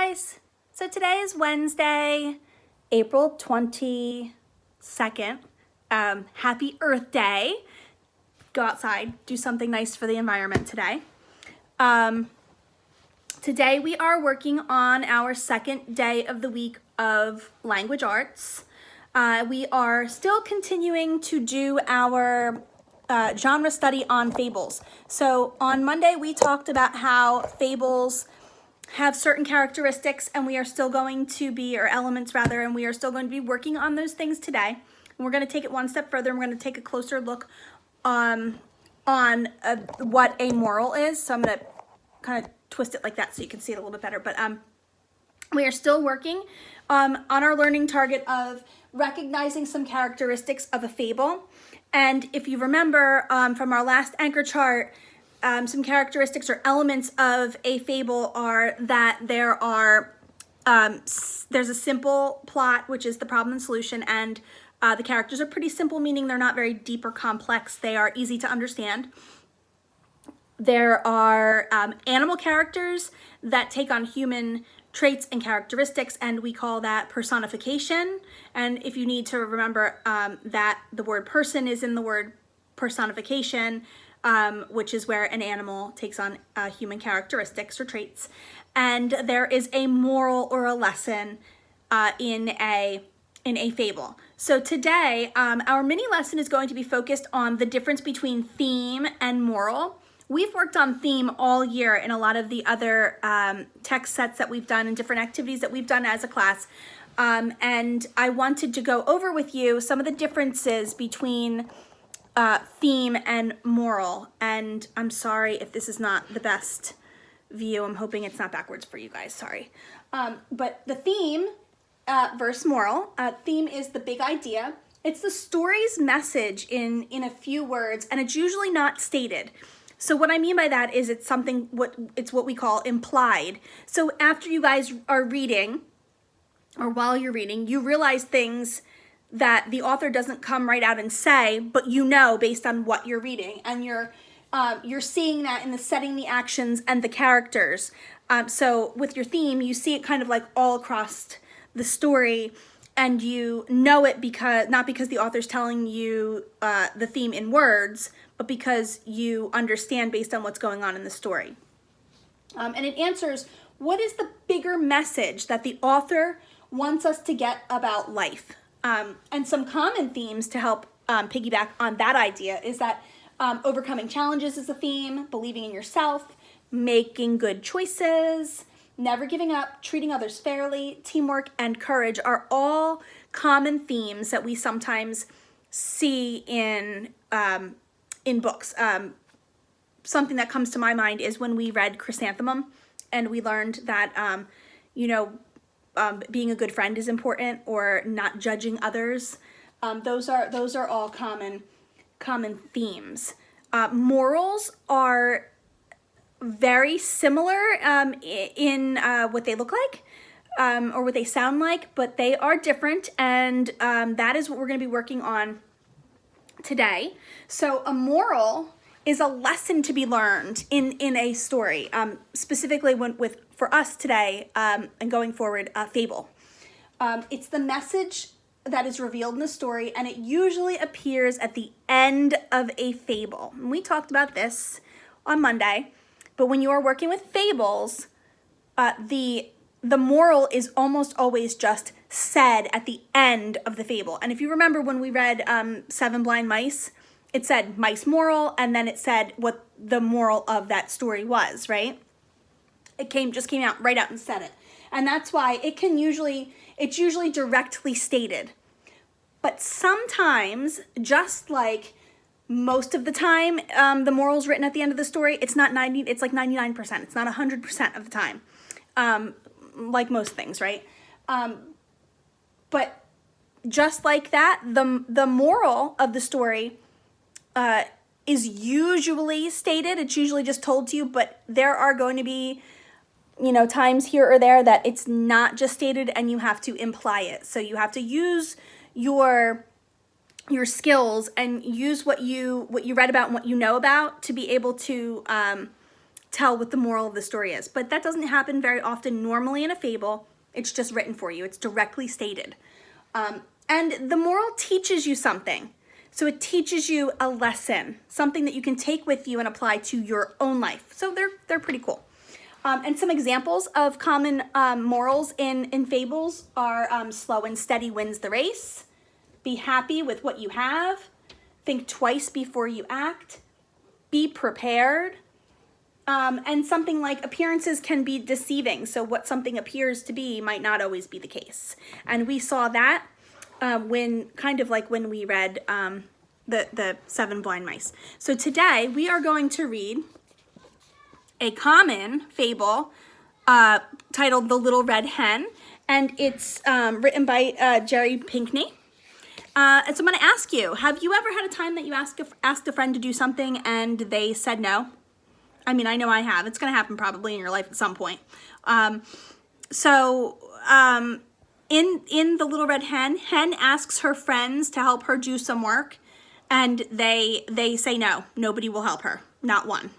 guys. So today is Wednesday, April 22nd. Happy Earth Day. Go outside, do something nice for the environment today. Today we are working on our second day of the week of language arts. We are still continuing to do our genre study on fables. So on Monday we talked about how fables have certain characteristics, and we are still going to be, or elements rather, and we are still going to be working on those things today. And we're going to take it one step further, and we're going to take a closer look on what a moral is. So I'm going to kind of twist it like that so you can see it a little bit better. But we are still working on our learning target of recognizing some characteristics of a fable. And if you remember from our last anchor chart, some characteristics or elements of a fable are that there's a simple plot, which is the problem and solution, and the characters are pretty simple, meaning they're not very deep or complex. They are easy to understand. There are animal characters that take on human traits and characteristics, and we call that personification. And if you need to remember that the word person is in the word personification, which is where an animal takes on human characteristics or traits. And there is a moral or a lesson in a fable. So today, our mini lesson is going to be focused on the difference between theme and moral. We've worked on theme all year in a lot of the other text sets that we've done and different activities that we've done as a class. And I wanted to go over with you some of the differences between theme and moral. And I'm sorry if this is not the best view. I'm hoping it's not backwards for you guys, sorry. But the theme versus moral. Theme is the big idea. It's the story's message in a few words, and it's usually not stated. So what I mean by that is it's what we call implied. So after you guys are reading, or while you're reading, you realize things that the author doesn't come right out and say, but you know based on what you're reading, and you're seeing that in the setting, the actions, and the characters. So with your theme, you see it kind of like all across the story, and you know it not because the author's telling you the theme in words, but because you understand based on what's going on in the story. And it answers, what is the bigger message that the author wants us to get about life? And some common themes to help piggyback on that idea is that overcoming challenges is a theme, believing in yourself, making good choices, never giving up, treating others fairly, teamwork, and courage are all common themes that we sometimes see in books. Something that comes to my mind is when we read Chrysanthemum, and we learned that being a good friend is important, or not judging others. Those are all common themes. Morals are very similar in what they look like or what they sound like, but they are different, and that is what we're going to be working on today. So a moral is a lesson to be learned in a story, specifically for us today and going forward, fable. It's the message that is revealed in the story, and it usually appears at the end of a fable. And we talked about this on Monday, but when you are working with fables, the moral is almost always just said at the end of the fable. And if you remember when we read Seven Blind Mice, it said mice moral, and then it said what the moral of that story was, right? It just came out right out and said it. And that's why it's usually directly stated. But sometimes, just like most of the time, the moral's written at the end of the story, it's like 99%. It's not 100% of the time, like most things, right? But just like that, the moral of the story is usually stated. It's usually just told to you, but there are going to be, times here or there that it's not just stated, and you have to imply it. So you have to use your skills and use what you read about and what you know about to be able to tell what the moral of the story is. But that doesn't happen very often normally in a fable. It's just written for you. It's directly stated. And the moral teaches you something. So it teaches you a lesson, something that you can take with you and apply to your own life. So they're pretty cool. And some examples of common morals in fables are slow and steady wins the race, be happy with what you have, think twice before you act, be prepared, and something like appearances can be deceiving. So what something appears to be might not always be the case. And we saw that when we read the Seven Blind Mice. So today we are going to read a common fable titled The Little Red Hen, and it's written by Jerry Pinkney. And so I'm going to ask you, have you ever had a time that you asked a friend to do something and they said no? I mean, I know I have. It's going to happen probably in your life at some point. In The Little Red Hen, Hen asks her friends to help her do some work, and they say no. Nobody will help her. Not one.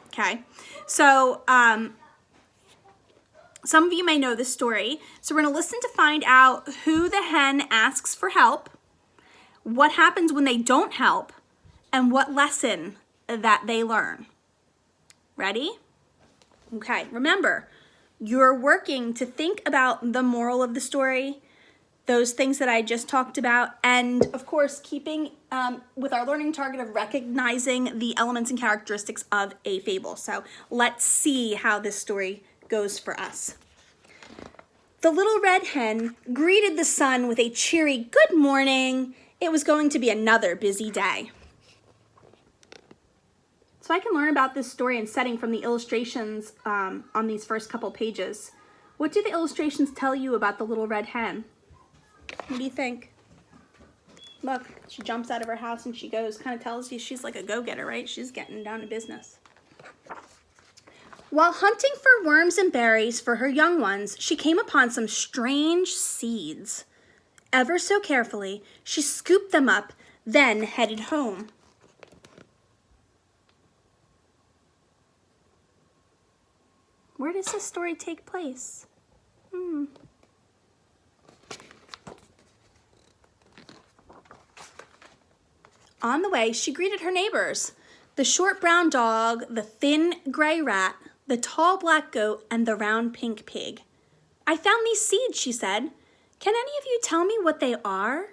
Okay? So some of you may know this story. So we're going to listen to find out who the hen asks for help, what happens when they don't help, and what lesson that they learn. Ready? Okay, remember, you're working to think about the moral of the story, those things that I just talked about, and of course, keeping with our learning target of recognizing the elements and characteristics of a fable. So let's see how this story goes for us. The little red hen greeted the sun with a cheery good morning. It was going to be another busy day. So I can learn about this story and setting from the illustrations on these first couple pages. What do the illustrations tell you about the little red hen? What do you think? Look, she jumps out of her house and she goes, kind of tells you she's like a go-getter, right? She's getting down to business. While hunting for worms and berries for her young ones, she came upon some strange seeds. Ever so carefully, she scooped them up, then headed home. Where does this story take place? On the way, she greeted her neighbors, the short brown dog, the thin gray rat, the tall black goat, and the round pink pig. I found these seeds, she said. Can any of you tell me what they are?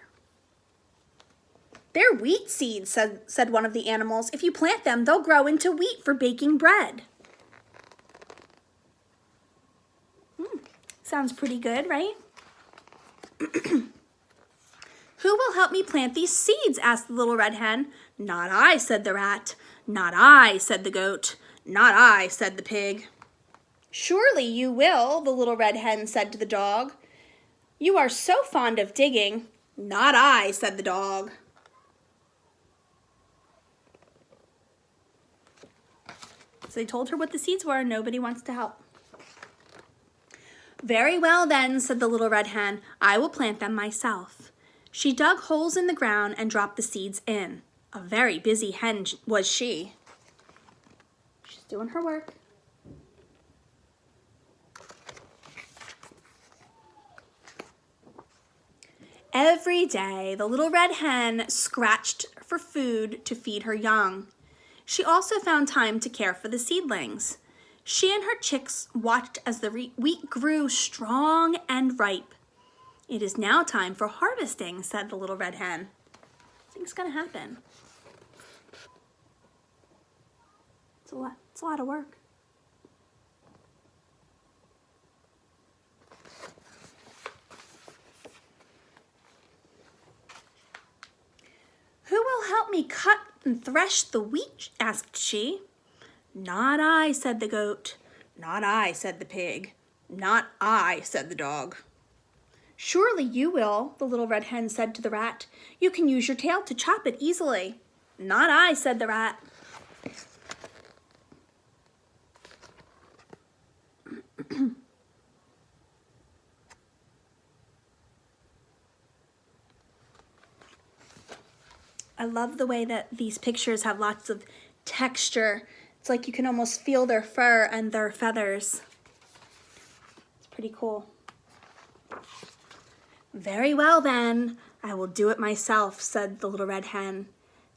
They're wheat seeds, said one of the animals. If you plant them, they'll grow into wheat for baking bread. Sounds pretty good, right? Who will help me plant these seeds? Asked the little red hen. Not I, said the rat. Not I, said the goat. Not I, said the pig. Surely you will, the little red hen said to the dog. You are so fond of digging. Not I, said the dog. So they told her what the seeds were, and nobody wants to help. Very well then, said the little red hen. I will plant them myself. She dug holes in the ground and dropped the seeds in. A very busy hen was she. She's doing her work. Every day, the little red hen scratched for food to feed her young. She also found time to care for the seedlings. She and her chicks watched as the wheat grew strong and ripe. It is now time for harvesting, said the little red hen. I think it's going to happen. It's a lot of work. Who will help me cut and thresh the wheat? Asked she. Not I, said the goat. Not I, said the pig. Not I, said the dog. Surely you will, the little red hen said to the rat. You can use your tail to chop it easily. Not I, said the rat. I love the way that these pictures have lots of texture It's like you can almost feel their fur and their feathers. It's pretty cool. Very well then, I will do it myself, said the little red hen.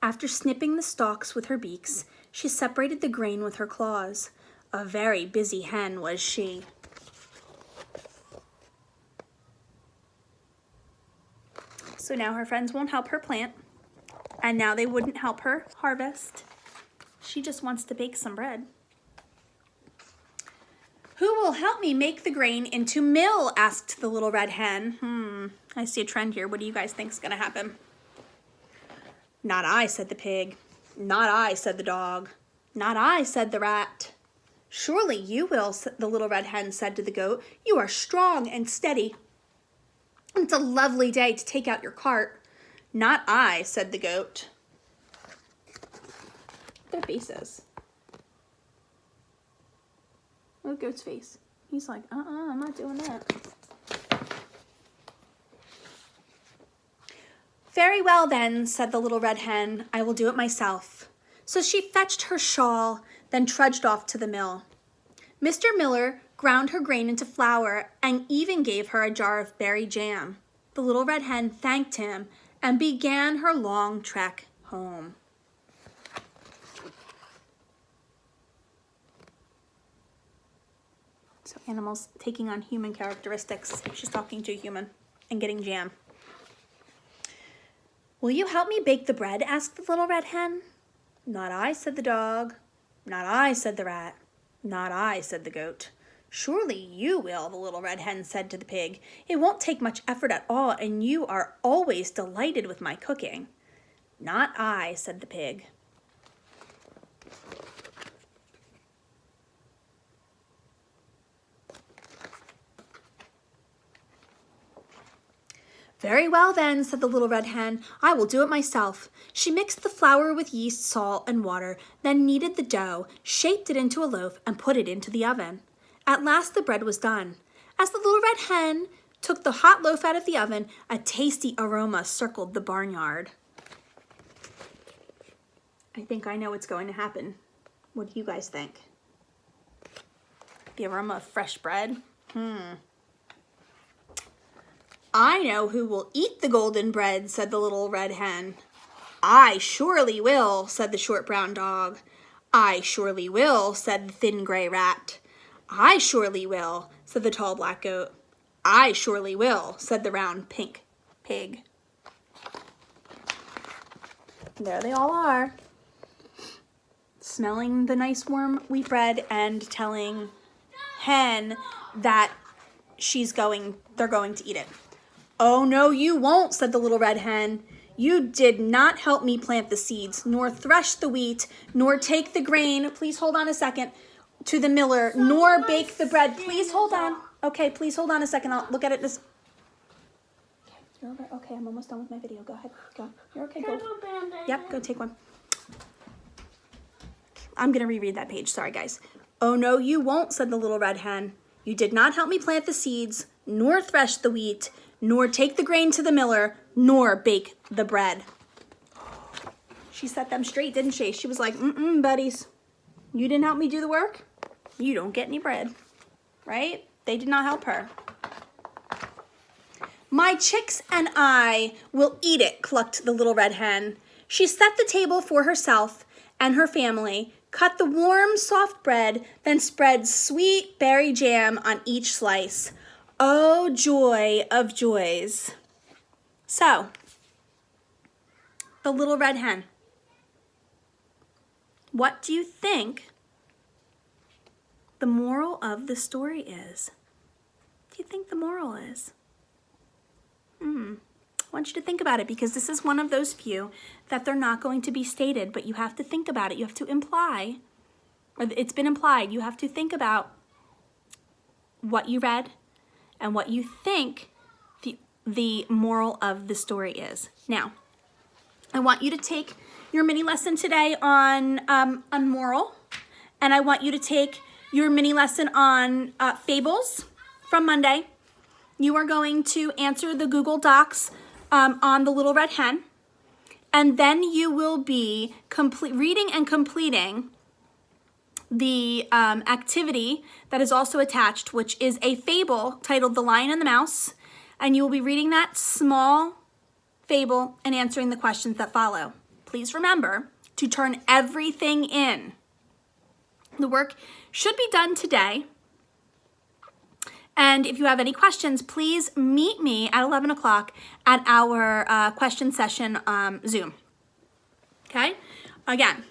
After snipping the stalks with her beaks, she separated the grain with her claws. A very busy hen was she. So now her friends won't help her plant, and now they wouldn't help her harvest. She just wants to bake some bread. Who will help me make the grain into mill? Asked the little red hen. I see a trend here. What do you guys think is going to happen? Not I, said the pig. Not I, said the dog. Not I, said the rat. Surely you will, the little red hen said to the goat. You are strong and steady. It's a lovely day to take out your cart. Not I, said the goat. Their faces. Look at the goat's face. He's like, I'm not doing that. Very well then, said the little red hen. I will do it myself. So she fetched her shawl, then trudged off to the mill. Mr. Miller ground her grain into flour and even gave her a jar of berry jam. The little red hen thanked him and began her long trek home. So animals taking on human characteristics. She's talking to a human and getting jam. Will you help me bake the bread? Asked the little red hen. Not I, said the dog. Not I, said the rat. Not I, said the goat. Surely you will, the little red hen said to the pig. It won't take much effort at all, and you are always delighted with my cooking. Not I, said the pig. Very well then, said the little red hen. I will do it myself. She mixed the flour with yeast, salt, and water, then kneaded the dough, shaped it into a loaf, and put it into the oven. At last the bread was done. As the little red hen took the hot loaf out of the oven, a tasty aroma circled the barnyard. I think I know what's going to happen. What do you guys think? The aroma of fresh bread? I know who will eat the golden bread, said the little red hen. I surely will, said the short brown dog. I surely will, said the thin gray rat. I surely will, said the tall black goat. I surely will, said the round pink pig. There they all are, smelling the nice warm wheat bread and telling hen that they're going to eat it. Oh, no, you won't, said the little red hen. You did not help me plant the seeds, nor thresh the wheat, nor take the grain. Please hold on a second. To the miller, nor bake the bread. Please hold on. Okay, please hold on a second. I'll look at it this. Okay, you're over. Okay, I'm almost done with my video. Go ahead. Go. You're okay. Go. Yep, go take one. I'm going to reread that page. Sorry, guys. Oh, no, you won't, said the little red hen. You did not help me plant the seeds, nor thresh the wheat, nor take the grain to the miller, nor bake the bread. She set them straight, didn't she? She was like, buddies, you didn't help me do the work. You don't get any bread, right? They did not help her. My chicks and I will eat it, clucked the little red hen. She set the table for herself and her family, cut the warm, soft bread, then spread sweet berry jam on each slice. Oh, joy of joys. So, the little red hen. What do you think the moral of the story is? What do you think the moral is? I want you to think about it, because this is one of those few that they're not going to be stated, but you have to think about it. You have to imply, or it's been implied, you have to think about what you read and what you think the moral of the story is. Now, I want you to take your mini lesson today on moral, and I want you to take your mini lesson on fables from Monday. You are going to answer the Google Docs on the Little Red Hen, and then you will be reading and completing the activity that is also attached, which is a fable titled The Lion and the Mouse, and you will be reading that small fable and answering the questions that follow. Please remember to turn everything in. The work should be done today. And if you have any questions, please meet me at 11 o'clock at our question session Zoom. Okay? Again,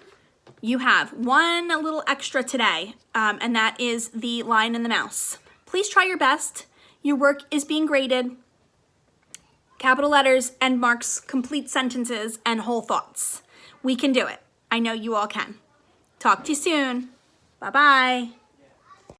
you have one little extra today, and that is the Lion and the Mouse. Please try your best. Your work is being graded. Capital letters, end marks, complete sentences, and whole thoughts. We can do it. I know you all can. Talk to you soon. Bye-bye.